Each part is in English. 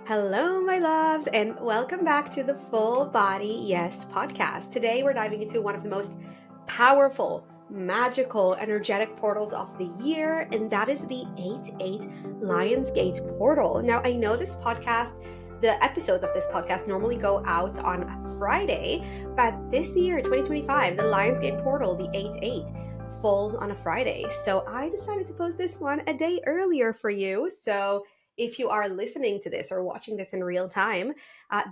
Hello, my loves, and welcome back to the Full Body Yes podcast. Today, we're diving into one of the most powerful, magical, energetic portals of the year, and that is the 8-8 Lionsgate portal. Now, I know the episodes of this podcast normally go out on a Friday, but this year, 2025, the Lionsgate portal, the 8-8, falls on a Friday. So I decided to post this one a day earlier for you. So if you are listening to this or watching this in real time,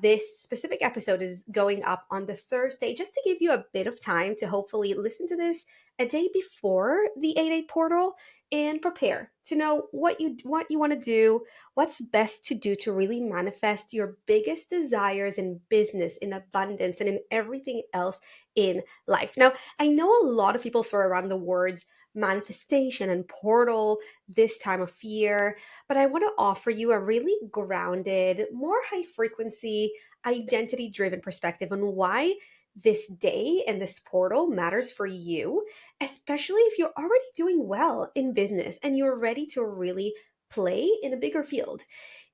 this specific episode is going up on the Thursday just to give you a bit of time to hopefully listen to this a day before the 8-8 portal and prepare to know what you want to do, what's best to do to really manifest your biggest desires in business, in abundance, and in everything else in life. Now, I know a lot of people throw around the words manifestation and portal this time of year, but I want to offer you a really grounded, more high frequency, identity driven perspective on why this day and this portal matters for you, especially if you're already doing well in business and you're ready to really play in a bigger field.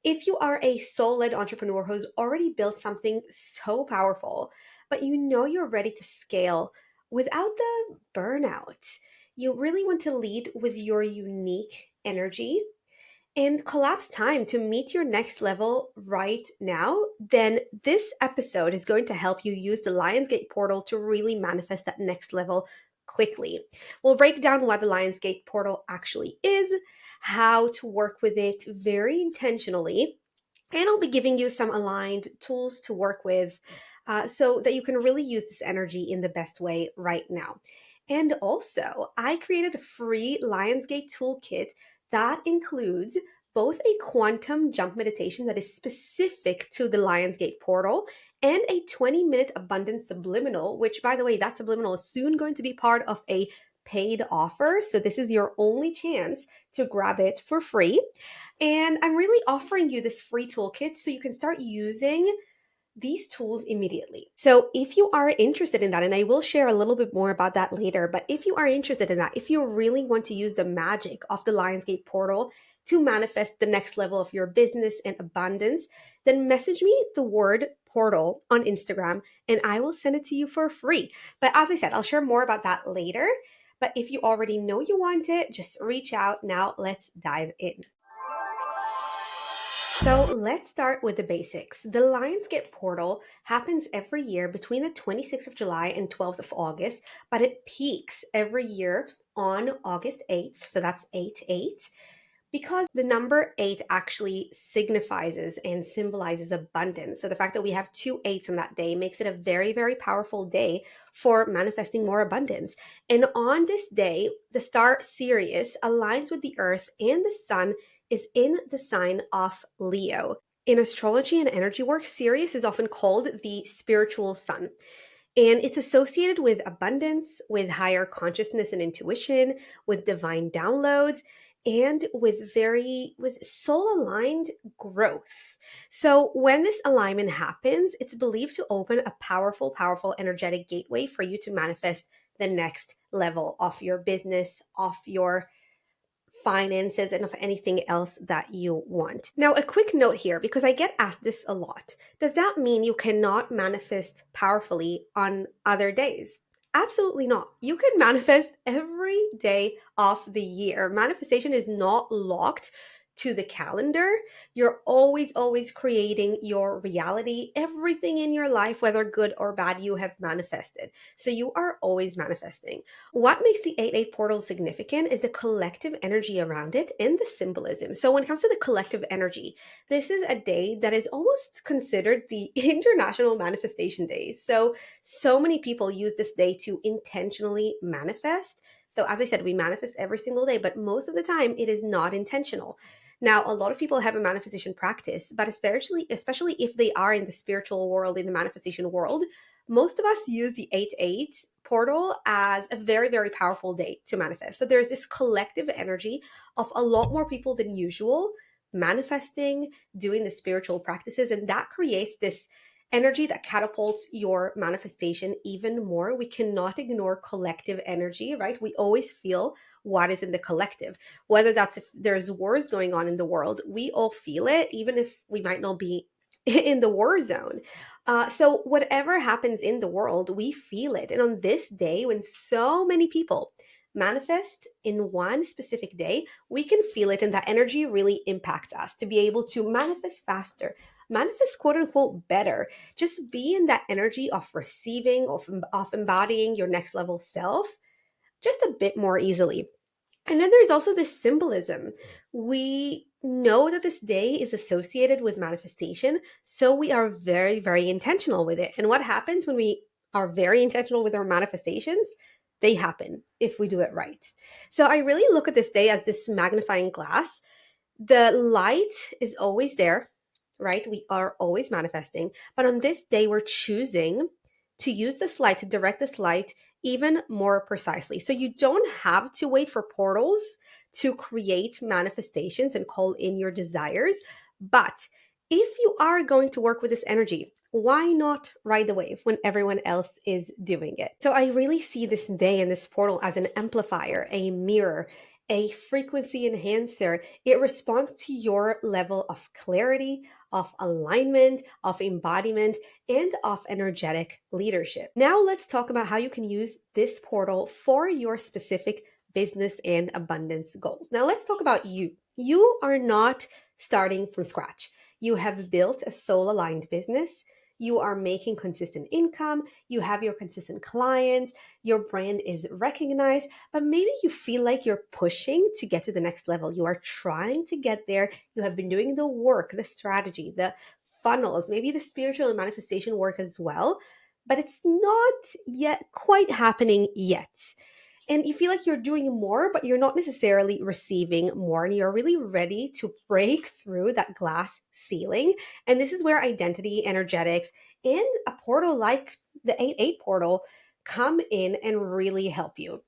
If you are a soul led entrepreneur who's already built something so powerful, but you know you're ready to scale without the burnout, you really want to lead with your unique energy and collapse time to meet your next level right now, then this episode is going to help you use the Lionsgate portal to really manifest that next level quickly. We'll break down what the Lionsgate portal actually is, how to work with it very intentionally, and I'll be giving you some aligned tools to work with so that you can really use this energy in the best way right now. And also, I created a free Lionsgate toolkit that includes both a quantum jump meditation that is specific to the Lionsgate portal and a 20-minute abundance subliminal, which, by the way, that subliminal is soon going to be part of a paid offer. So this is your only chance to grab it for free. And I'm really offering you this free toolkit so you can start using these tools immediately. So if you are interested in that, and I will share a little bit more about that later, but if you are interested in that, if you really want to use the magic of the Lionsgate portal to manifest the next level of your business and abundance, then message me the word portal on Instagram and I will send it to you for free. But as I said, I'll share more about that later. But if you already know you want it, just reach out. Now let's dive in. So let's start with the basics. The Lionsgate portal happens every year between the 26th of July and 12th of August, but it peaks every year on August 8th. So that's 8-8, because the number 8 actually signifies and symbolizes abundance. So the fact that we have two eights on that day makes it a very, very powerful day for manifesting more abundance. And on this day, the star Sirius aligns with the earth and the sun is in the sign of Leo. In astrology and energy work, Sirius is often called the spiritual sun. And it's associated with abundance, with higher consciousness and intuition, with divine downloads, and with soul aligned growth. So when this alignment happens, it's believed to open a powerful, powerful energetic gateway for you to manifest the next level of your business, of your finances, and of anything else that you want. Now, a quick note here, because I get asked this a lot. Does that mean you cannot manifest powerfully on other days? Absolutely not. You can manifest every day of the year. Manifestation is not locked to the calendar. You're always, always creating your reality. Everything in your life, whether good or bad, you have manifested. So you are always manifesting. What makes the 8-8 portal significant is the collective energy around it and the symbolism. So when it comes to the collective energy, this is a day that is almost considered the International Manifestation Day. So many people use this day to intentionally manifest. So as I said, we manifest every single day, but most of the time it is not intentional. Now, a lot of people have a manifestation practice, but especially if they are in the spiritual world, in the manifestation world, most of us use the 8-8 portal as a very, very powerful day to manifest. So there's this collective energy of a lot more people than usual manifesting, doing the spiritual practices, and that creates this energy that catapults your manifestation even more. We cannot ignore collective energy, right? We always feel what is in the collective. Whether that's if there's wars going on in the world, we all feel it, even if we might not be in the war zone. So whatever happens in the world, we feel it. And on this day, when so many people manifest in one specific day, we can feel it, and that energy really impacts us to be able to manifest faster, manifest quote unquote better, just be in that energy of receiving, of embodying your next level self just a bit more easily. And then there's also this symbolism. We know that this day is associated with manifestation, so we are very, very intentional with it. And what happens when we are very intentional with our manifestations? They happen if we do it right. So I really look at this day as this magnifying glass. The light is always there, right? We are always manifesting. But on this day, we're choosing to use this light, to direct this light even more precisely. So you don't have to wait for portals to create manifestations and call in your desires. But if you are going to work with this energy, why not ride the wave when everyone else is doing it? So I really see this day and this portal as an amplifier, a mirror, a frequency enhancer. It responds to your level of clarity, of alignment, of embodiment, and of energetic leadership. Now, let's talk about how you can use this portal for your specific business and abundance goals. Now, let's talk about you. You are not starting from scratch. You have built a soul aligned business. You are making consistent income. You have your consistent clients. Your brand is recognized, but maybe you feel like you're pushing to get to the next level. You are trying to get there. You have been doing the work, the strategy, the funnels, maybe the spiritual and manifestation work as well, but it's not yet quite happening yet. And you feel like you're doing more, but you're not necessarily receiving more. And you're really ready to break through that glass ceiling. And this is where identity, energetics, and a portal like the 8-8 portal come in and really help you.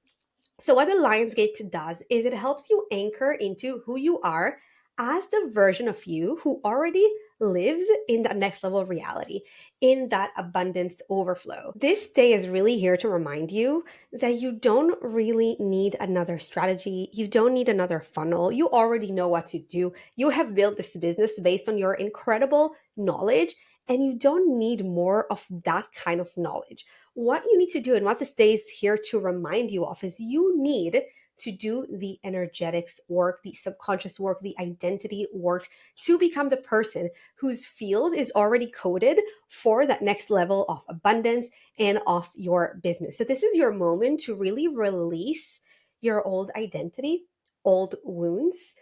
So, what the Lionsgate does is it helps you anchor into who you are as the version of you who already lives in that next level of reality, in that abundance overflow. This day is really here to remind you that you don't really need another strategy. You don't need another funnel. You already know what to do. You have built this business based on your incredible knowledge, and you don't need more of that kind of knowledge. What you need to do, and what this day is here to remind you of, is you need to do the energetics work, the subconscious work, the identity work to become the person whose field is already coded for that next level of abundance and of your business. So, this is your moment to really release your old identity, old wounds,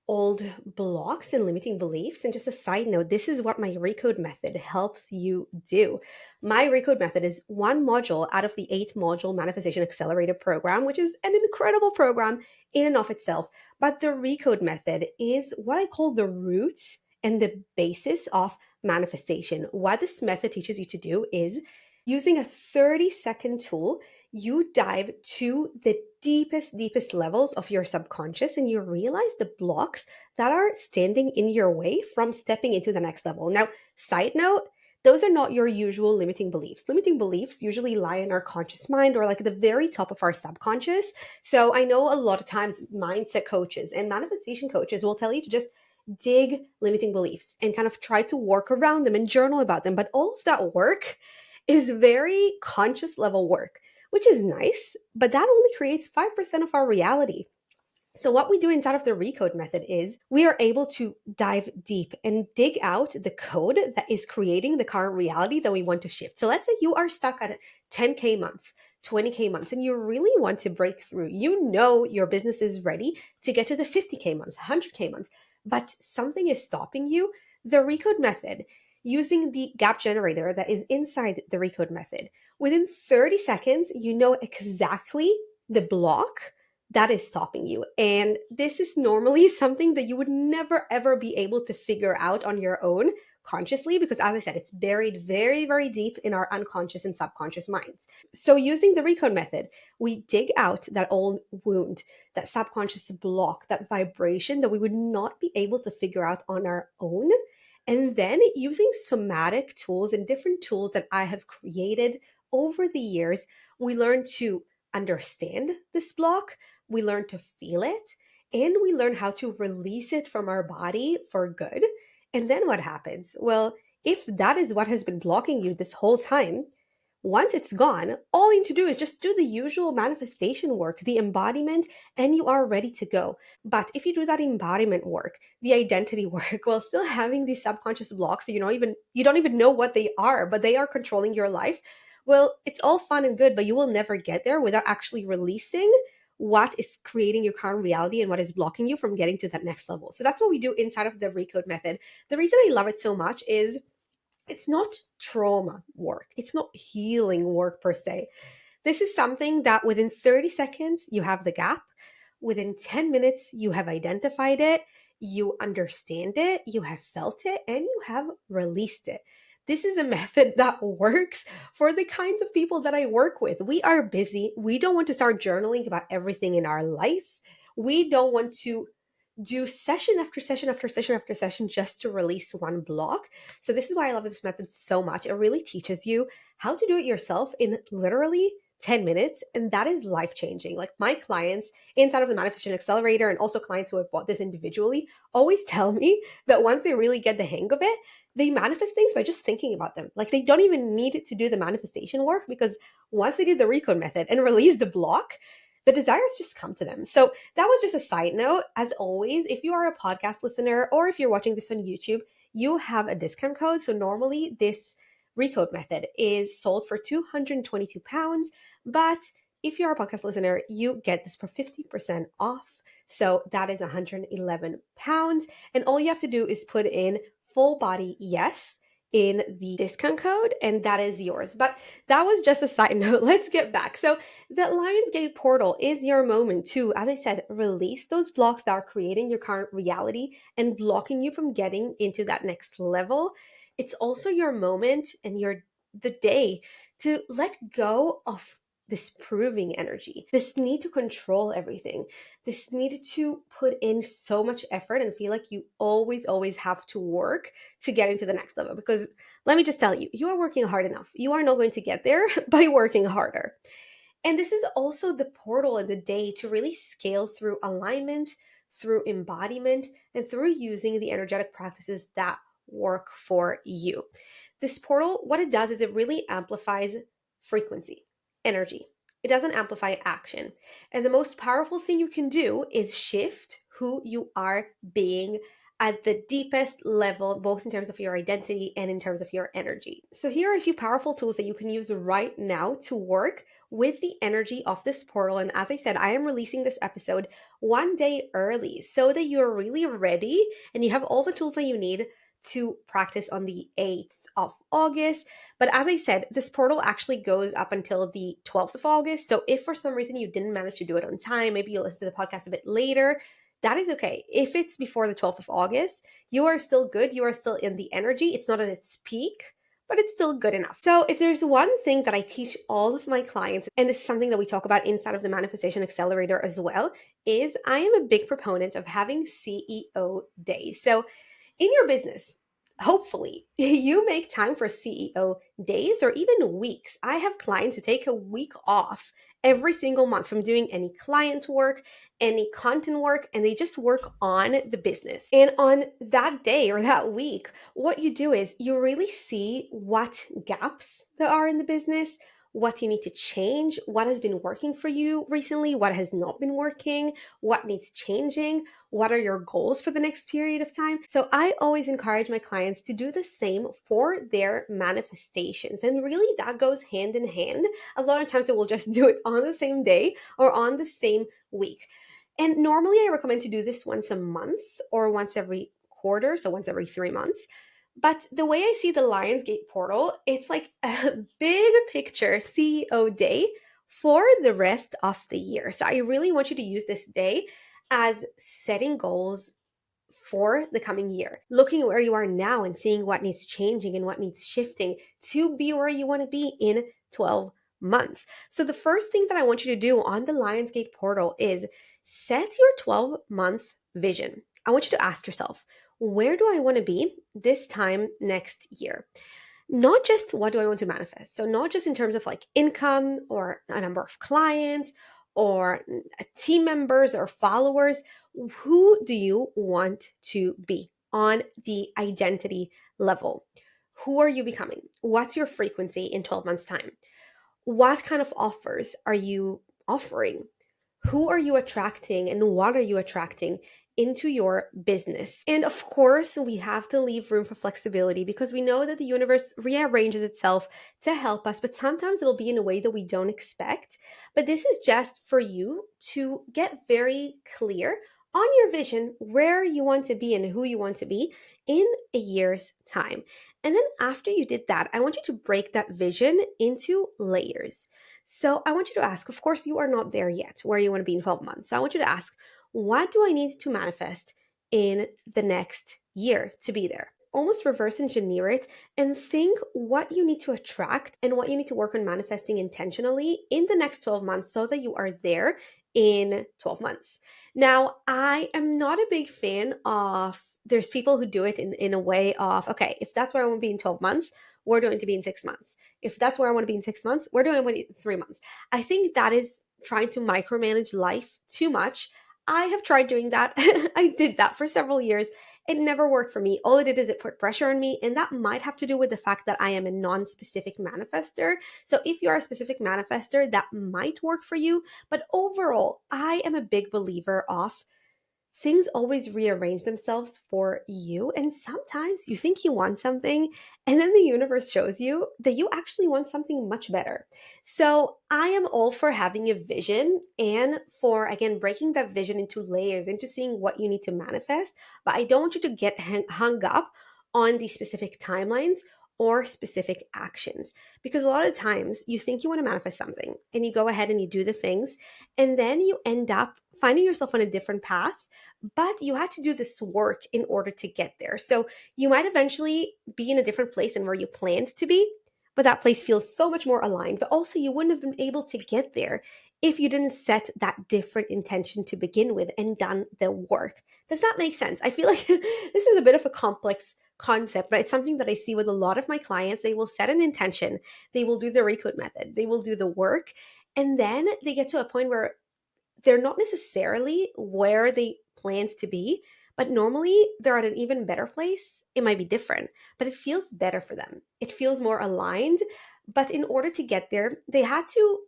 old blocks and limiting beliefs. And just a side note, this is what my Recode Method helps you do. My Recode Method is one module out of the 8 module Manifestation Accelerator program, which is an incredible program in and of itself. But the Recode Method is what I call the root and the basis of manifestation. What this method teaches you to do is, using a 30-second tool, you dive to the deepest levels of your subconscious, and you realize the blocks that are standing in your way from stepping into the next level. Now, side note, those are not your usual limiting beliefs. Limiting beliefs usually lie in our conscious mind, or like at the very top of our subconscious. So I know a lot of times mindset coaches and manifestation coaches will tell you to just dig limiting beliefs and kind of try to work around them and journal about them. But all of that work is very conscious level work, which is nice, but that only creates 5% of our reality. So, what we do inside of the Recode Method is we are able to dive deep and dig out the code that is creating the current reality that we want to shift. So, let's say you are stuck at 10K months, 20K months, and you really want to break through. You know your business is ready to get to the 50K months, 100K months, but something is stopping you. The Recode Method, using the gap generator that is inside the Recode Method, within 30 seconds, you know exactly the block that is stopping you. And this is normally something that you would never ever be able to figure out on your own consciously, because as I said, it's buried very, very deep in our unconscious and subconscious minds. So using the Recode Method, we dig out that old wound, that subconscious block, that vibration that we would not be able to figure out on our own. And then using somatic tools and different tools that I have created over the years, we learn to understand this block, we learn to feel it, and we learn how to release it from our body for good. And then what happens? Well, if that is what has been blocking you this whole time, once it's gone, all you need to do is just do the usual manifestation work, the embodiment, and you are ready to go. But if you do that embodiment work, the identity work, while still having these subconscious blocks, you don't even know what they are, but they are controlling your life. Well, it's all fun and good, but you will never get there without actually releasing what is creating your current reality and what is blocking you from getting to that next level. So that's what we do inside of the Recode method. The reason I love it so much is it's not trauma work. It's not healing work per se. This is something that within 30 seconds, you have the gap. Within 10 minutes, you have identified it, you understand it, you have felt it, and you have released it. This is a method that works for the kinds of people that I work with. We are busy. We don't want to start journaling about everything in our life. We don't want to do session after session after session after session just to release one block. So this is why I love this method so much. It really teaches you how to do it yourself in literally 10 minutes. And that is life changing. Like my clients inside of the Manifestation Accelerator and also clients who have bought this individually always tell me that once they really get the hang of it, they manifest things by just thinking about them. Like they don't even need to do the manifestation work because once they did the Recode method and release the block, the desires just come to them. So that was just a side note. As always, if you are a podcast listener or if you're watching this on YouTube, you have a discount code. So normally this Recode method is sold for £222, but if you're a podcast listener, you get this for 50% off. So that is £111. And all you have to do is put in full body yes in the discount code, and that is yours. But that was just a side note. Let's get back. So the Lionsgate portal is your moment to, as I said, release those blocks that are creating your current reality and blocking you from getting into that next level. It's also your moment and the day to let go of this proving energy, this need to control everything, this need to put in so much effort and feel like you always have to work to get into the next level. Because let me just tell you, you are working hard enough. You are not going to get there by working harder. And this is also the portal and the day to really scale through alignment, through embodiment, and through using the energetic practices that work for you. This portal, what it does is it really amplifies frequency, energy. It doesn't amplify action. And the most powerful thing you can do is shift who you are being at the deepest level, both in terms of your identity and in terms of your energy. So here are a few powerful tools that you can use right now to work with the energy of this portal. And as I said, I am releasing this episode one day early so that you're really ready and you have all the tools that you need to practice on the 8th of August. But as I said, this portal actually goes up until the 12th of August. So if for some reason you didn't manage to do it on time, maybe you'll listen to the podcast a bit later, that is okay. If it's before the 12th of August, you are still good. You are still in the energy. It's not at its peak, but it's still good enough. So if there's one thing that I teach all of my clients, and this is something that we talk about inside of the Manifestation Accelerator as well, is I am a big proponent of having CEO days. So in your business, hopefully you make time for CEO days or even weeks. I have clients who take a week off every single month from doing any client work, any content work, and they just work on the business. And on that day or that week, what you do is you really see what gaps there are in the business, what you need to change, what has been working for you recently, what has not been working, what needs changing, what are your goals for the next period of time. So I always encourage my clients to do the same for their manifestations. And really that goes hand in hand. A lot of times they will just do it on the same day or on the same week. And normally I recommend to do this once a month or once every quarter, so once every 3 months. But the way I see the Lionsgate portal, it's like a big picture CEO day for the rest of the year. So I really want you to use this day as setting goals for the coming year, looking at where you are now and seeing what needs changing and what needs shifting to be where you want to be in 12 months. So the first thing that I want you to do on the Lionsgate portal is set your 12-month vision. I want you to ask yourself, where do I want to be this time next year? Not just what do I want to manifest. So not just in terms of like income or a number of clients or team members or followers? Who do you want to be on the identity level? Who are you becoming? What's your frequency in 12 months' time? What kind of offers are you offering? Who are you attracting and what are you attracting into your business? And of course, we have to leave room for flexibility because we know that the universe rearranges itself to help us, but sometimes it'll be in a way that we don't expect. But this is just for you to get very clear on your vision, where you want to be and who you want to be in a year's time. And then after you did that, I want you to break that vision into layers. So I want you to ask, of course, you are not there yet where you want to be in 12 months. So I want you to ask, what do I need to manifest in the next year to be there? Almost reverse engineer it and think what you need to attract and what you need to work on manifesting intentionally in the next 12 months so that you are there in 12 months. Now, I am not a big fan of, there's people who do it in a way of, okay, if that's where I want to be in 12 months, we're going to be in 6 months. If that's where I want to be in 6 months, we're doing it in 3 months. I think that is trying to micromanage life too much. I have tried doing that. I did that for several years. It never worked for me. All it did is it put pressure on me. And that might have to do with the fact that I am a non specific manifester. So if you are a specific manifester, that might work for you. But overall, I am a big believer of things always rearrange themselves for you. And sometimes you think you want something, and then the universe shows you that you actually want something much better. So I am all for having a vision and for, again, breaking that vision into layers, into seeing what you need to manifest. But I don't want you to get hung up on these specific timelines or specific actions, because a lot of times you think you want to manifest something and you go ahead and you do the things, and then you end up finding yourself on a different path, but you had to do this work in order to get there. So you might eventually be in a different place than where you planned to be, but that place feels so much more aligned. But also, you wouldn't have been able to get there if you didn't set that different intention to begin with and done the work. Does that make sense? I feel like this is a bit of a complex concept, but it's something that I see with a lot of my clients. They will set an intention, they will do the Recode method, they will do the work, and then they get to a point where they're not necessarily where they planned to be, but normally they're at an even better place. It might be different, but it feels better for them. It feels more aligned. But in order to get there, they had to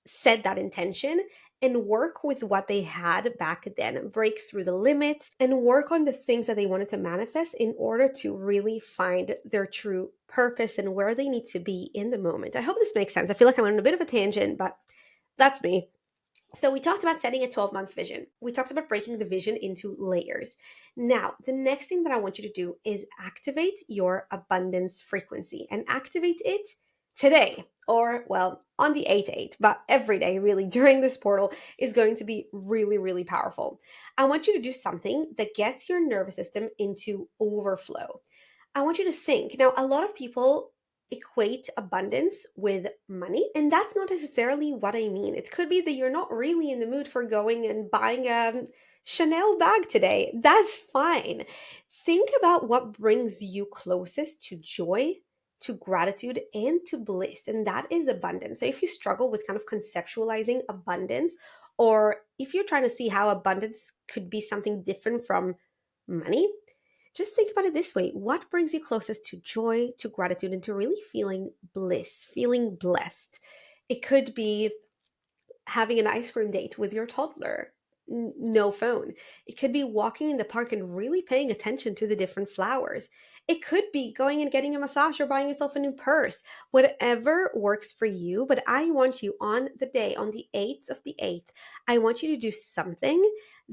set that intention and work with what they had back then, break through the limits and work on the things that they wanted to manifest in order to really find their true purpose and where they need to be in the moment. I hope this makes sense. I feel like I'm on a bit of a tangent, but that's me. So we talked about setting a 12-month vision. We talked about breaking the vision into layers. Now, the next thing that I want you to do is activate your abundance frequency and activate it today, or well, on the 8/8, but every day really during this portal is going to be really, really powerful. I want you to do something that gets your nervous system into overflow. I want you to think. Now, a lot of people equate abundance with money, and that's not necessarily what I mean. It could be that you're not really in the mood for going and buying a Chanel bag today. That's fine. Think about what brings you closest to joy, to gratitude, and to bliss, and that is abundance. So if you struggle with kind of conceptualizing abundance, or if you're trying to see how abundance could be something different from money, just think about it this way. What brings you closest to joy, to gratitude, and to really feeling bliss, feeling blessed? It could be having an ice cream date with your toddler, no phone. It could be walking in the park and really paying attention to the different flowers. It could be going and getting a massage or buying yourself a new purse. Whatever works for you, but I want you on the day, on the 8th of the 8th, I want you to do something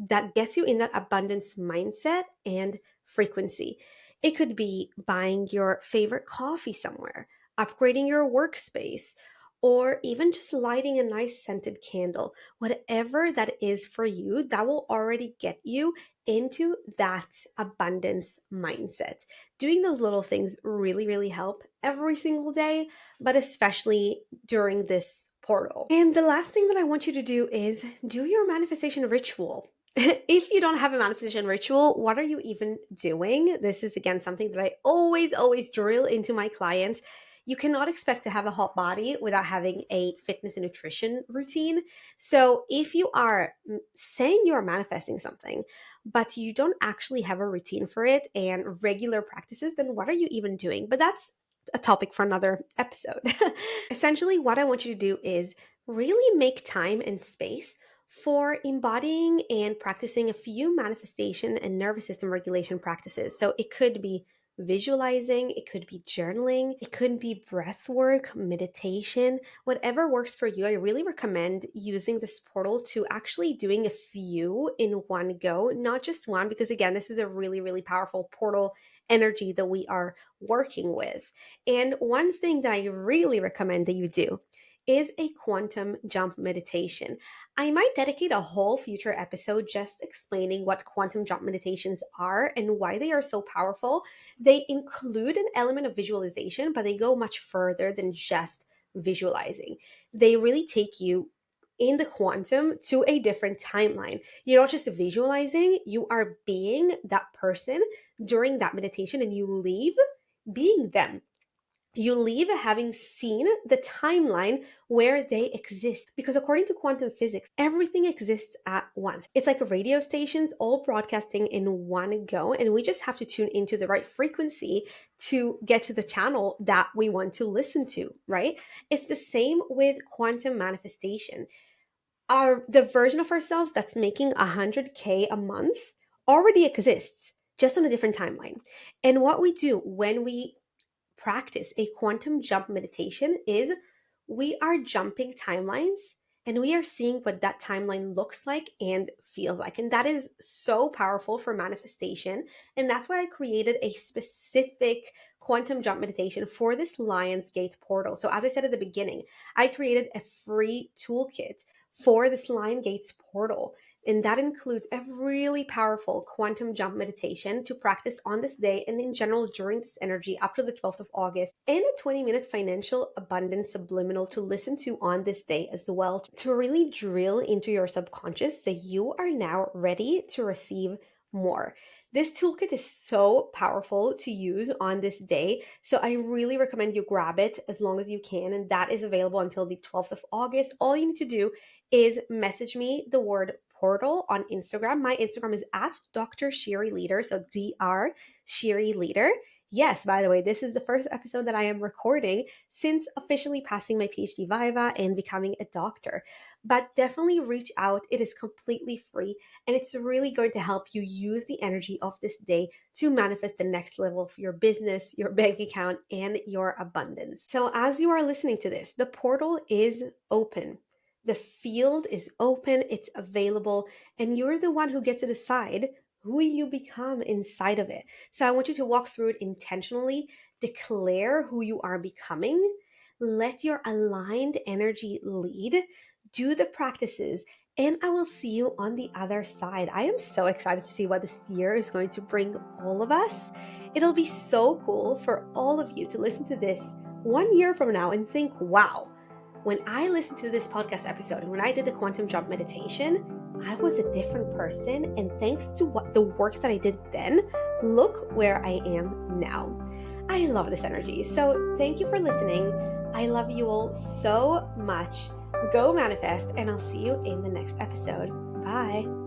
that gets you in that abundance mindset and frequency. It could be buying your favorite coffee somewhere, upgrading your workspace, or even just lighting a nice scented candle. Whatever that is for you, that will already get you into that abundance mindset. Doing those little things really, really help every single day, but especially during this portal. And the last thing that I want you to do is do your manifestation ritual. If you don't have a manifestation ritual, what are you even doing? This is again something that I always drill into my clients. You cannot expect to have a hot body without having a fitness and nutrition routine. So if you are saying you are manifesting something, but you don't actually have a routine for it and regular practices, then what are you even doing? But that's a topic for another episode. Essentially, what I want you to do is really make time and space for embodying and practicing a few manifestation and nervous system regulation practices. So it could be visualizing, it could be journaling, it could be breath work, meditation, whatever works for you. I really recommend using this portal to actually doing a few in one go, not just one, because again, this is a really, really powerful portal energy that we are working with. And one thing that I really recommend that you do is a quantum jump meditation. I might dedicate a whole future episode just explaining what quantum jump meditations are and why they are so powerful. They include an element of visualization, but they go much further than just visualizing. They really take you in the quantum to a different timeline. You're not just visualizing, you are being that person during that meditation, and you leave being them. You leave having seen the timeline where they exist. Because according to quantum physics, everything exists at once. It's like radio stations all broadcasting in one go, and we just have to tune into the right frequency to get to the channel that we want to listen to, right? It's the same with quantum manifestation. The version of ourselves that's making 100K a month already exists, just on a different timeline. And what we do when we practice a quantum jump meditation is we are jumping timelines and we are seeing what that timeline looks like and feels like. And that is so powerful for manifestation. And that's why I created a specific quantum jump meditation for this Lionsgate portal. So as I said at the beginning, I created a free toolkit for this Lionsgate portal. And that includes a really powerful quantum jump meditation to practice on this day and in general during this energy up to the 12th of August, and a 20-minute financial abundance subliminal to listen to on this day as well, to really drill into your subconscious that you are now ready to receive more. This toolkit is so powerful to use on this day, so I really recommend you grab it as long as you can, and that is available until the 12th of August. All you need to do is message me the word portal on Instagram. My Instagram is at Dr. Shiri Leader, so Dr. Shiri Leader. Yes, by the way, this is the first episode that I am recording since officially passing my PhD Viva and becoming a doctor. But definitely reach out. It is completely free, and it's really going to help you use the energy of this day to manifest the next level of your business, your bank account, and your abundance. So as you are listening to this, the portal is open. The field is open, it's available, and you're the one who gets to decide who you become inside of it. So I want you to walk through it intentionally, declare who you are becoming, let your aligned energy lead, do the practices, and I will see you on the other side. I am so excited to see what this year is going to bring all of us. It'll be so cool for all of you to listen to this 1 year from now and think, wow, when I listened to this podcast episode and when I did the quantum jump meditation, I was a different person. And thanks to the work that I did then, look where I am now. I love this energy. So thank you for listening. I love you all so much. Go manifest, and I'll see you in the next episode. Bye.